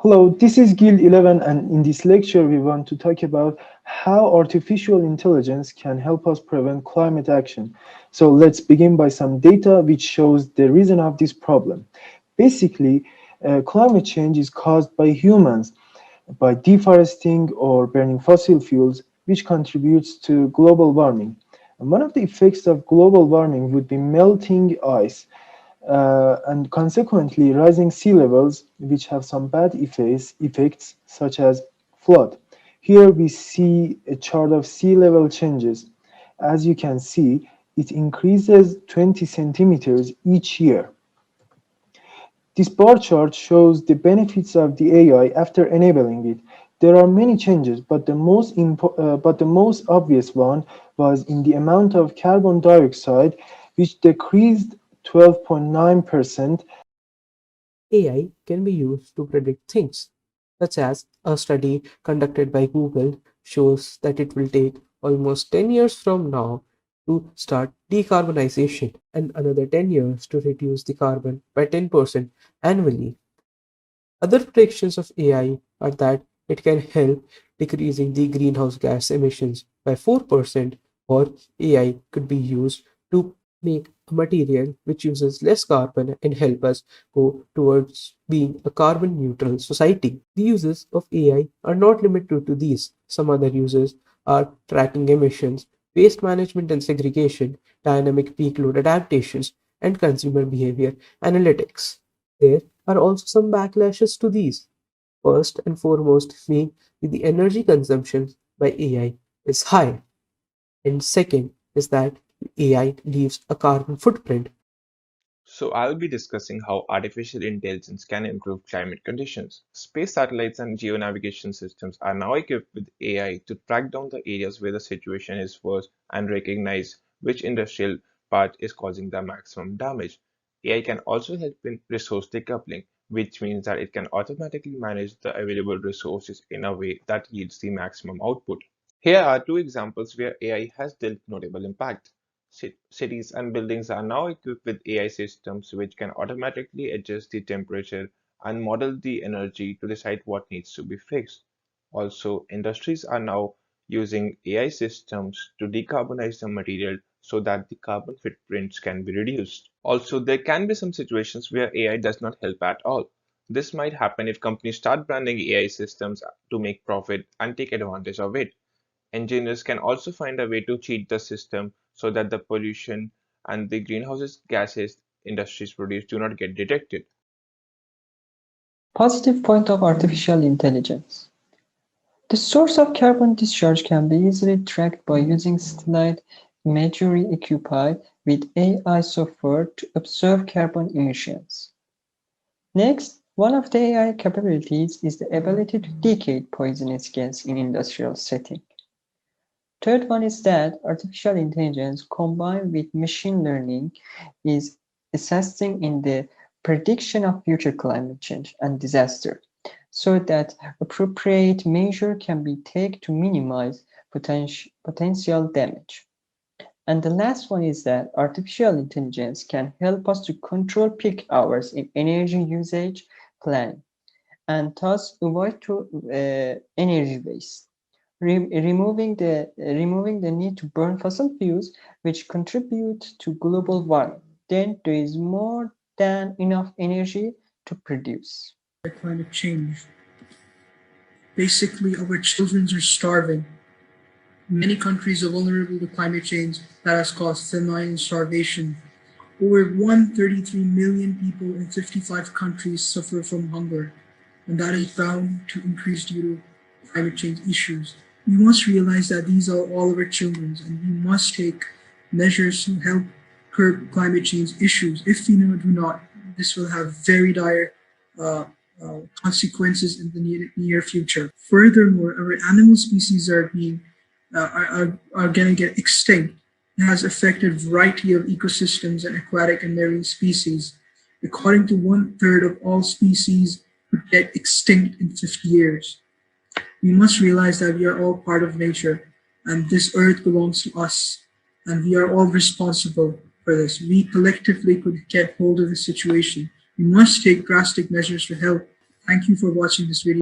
Hello, this is Gil 11, and in this lecture, we want to talk about how artificial intelligence can help us prevent climate action. So, let's begin by some data which shows the reason of this problem. Basically, climate change is caused by humans by deforesting or burning fossil fuels, which contributes to global warming. And one of the effects of global warming would be melting ice and consequently rising sea levels, which have some bad effects such as flood. Here we see a chart of sea level changes. As you can see, it increases 20 centimeters each year. This bar chart shows the benefits of the AI after enabling it. There are many changes, but the most obvious one was in the amount of carbon dioxide, which decreased 12.9%. AI can be used to predict things, such as a study conducted by Google shows that it will take almost 10 years from now to start decarbonization and another 10 years to reduce the carbon by 10% annually. Other predictions of AI are that it can help decreasing the greenhouse gas emissions by 4%, or AI could be used to make a material which uses less carbon and help us go towards being a carbon neutral society. The uses of AI are not limited to these. Some other uses are tracking emissions, waste management and segregation, dynamic peak load adaptations, and consumer behavior analytics. There are also some backlashes to these. First and foremost being that the energy consumption by AI is high, and second is that AI leaves a carbon footprint. So, I'll be discussing how artificial intelligence can improve climate conditions. Space satellites and geonavigation systems are now equipped with AI to track down the areas where the situation is worse and recognize which industrial part is causing the maximum damage. AI can also help in resource decoupling, which means that it can automatically manage the available resources in a way that yields the maximum output. Here are two examples where AI has dealt notable impact. Cities and buildings are now equipped with AI systems which can automatically adjust the temperature and model the energy to decide what needs to be fixed. Also, industries are now using AI systems to decarbonize the material so that the carbon footprints can be reduced. Also, there can be some situations where AI does not help at all. This might happen if companies start branding AI systems to make profit and take advantage of it. Engineers can also find a way to cheat the system so that the pollution and the greenhouse gases industries produce do not get detected. Positive point of artificial intelligence. The source of carbon discharge can be easily tracked by using satellite imagery equipped with AI software to observe carbon emissions. Next, one of the AI capabilities is the ability to detect poisonous gas in industrial setting. Third one is that artificial intelligence combined with machine learning is assisting in the prediction of future climate change and disaster so that appropriate measure can be taken to minimize potential damage. And the last one is that artificial intelligence can help us to control peak hours in energy usage planning and thus avoid energy waste, removing the need to burn fossil fuels, which contribute to global warming. Then there is more than enough energy to produce. Climate change. Basically, our children are starving. Many countries are vulnerable to climate change that has caused famine and starvation. Over 133 million people in 55 countries suffer from hunger, and that is bound to increase due to climate change issues. We must realize that these are all our children, and we must take measures to help curb climate change issues. If we do not, this will have very dire uh, consequences in the near future. Furthermore, our animal species are going to get extinct. It has affected a variety of ecosystems and aquatic and marine species. According to one-third of all species would get extinct in 50 years. We must realize that we are all part of nature and this earth belongs to us and we are all responsible for this. We collectively could get hold of the situation. We must take drastic measures to help Thank you for watching this video.